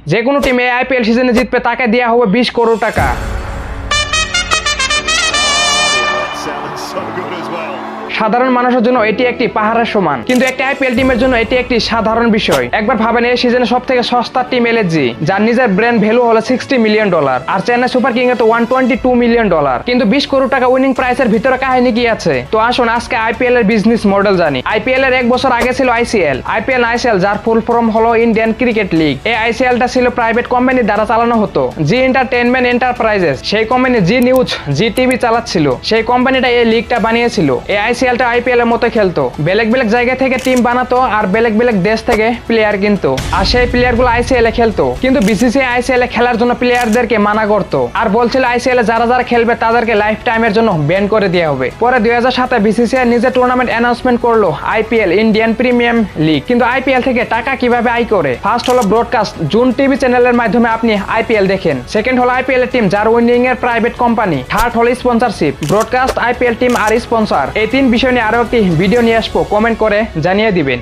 যে কোনো টিম এই আইপিএল সিজনে জিতবে তাকে দেওয়া হবে 20 কোটি টাকা। সাধারণ মানুষের জন্য এটি একটি পাহাড়ের সমান, কিন্তু একটি আইপিএল টিমের জন্য এটি একটি সাধারণ বিষয়। একবার ভাবেন, এই সিজনে সব থেকে সস্তা টিম এলএসজি, যার নিজের ব্র্যান্ড ভ্যালু হলো $60 মিলিয়ন, আর চেন্নাই সুপার কিং এর তো $122 মিলিয়ন। কিন্তু 20 কোটি টাকা উইনিং প্রাইসের ভিতরে কাহিনী কি আছে? তো আসুন আজকে আইপিএল এর বিজনেস মডেল জানি। আইপিএল এর 1 বছর আগে ছিল আইসিএল, যার ফুল ফর্ম হলো ইন্ডিয়ান ক্রিকেট লিগ। এই আইসিএলটা ছিল প্রাইভেট কোম্পানি দ্বারা চালানো হতো, জি এন্টারটেইনমেন্ট এন্টারপ্রাইজেস। সেই কোম্পানি জি নিউজ, জি টিভি চালাচ্ছিল। সেই কোম্পানিটা এই লিগটা বানিয়েছিল। এই আইসিএলটা আইপিএল এর মতো খেলতো, বেলেগ বেলেগ জায়গা থেকে টিম বানাতো আর বেলেগ বেলেগ দেশ থেকে প্লেয়ার কিনতো, আর সেই প্লেয়ার গুলো আইসিএল এ খেলতো। কিন্তু বিসিসিআই আইসিএল এ খেলার জন্য প্লেয়ারদেরকে মানা করতো, আর বলছিল আইসিএল এ যারা যারা খেলবে তাদেরকে লাইফ টাইমের জন্য ব্যান করে দেওয়া হবে। পরে 2007 বিসিসিআই নিজে টুর্নামেন্ট অ্যানাউন্সমেন্ট করলো, আইপিএল ইন্ডিয়ান প্রিমিয়াম লিগ। কিন্তু আইপিএল থেকে টাকা কিভাবে আয় করে? ফার্স্ট হলো ব্রডকাস্ট, জুন টিভি চ্যানেলের মাধ্যমে আপনি আইপিএল দেখেন। সেকেন্ড হলো আইপিএল এর টিম, যার উইনিং এর প্রাইভেট কোম্পানি। থার্ড হলো স্পন্সরশিপ, ব্রডকাস্ট, আইপিএল টিম আর স্পন্সর। এই 3 বিষয় নিয়ে আরো একটি ভিডিও নিয়ে আসবো, কমেন্ট করে জানিয়ে দিবেন।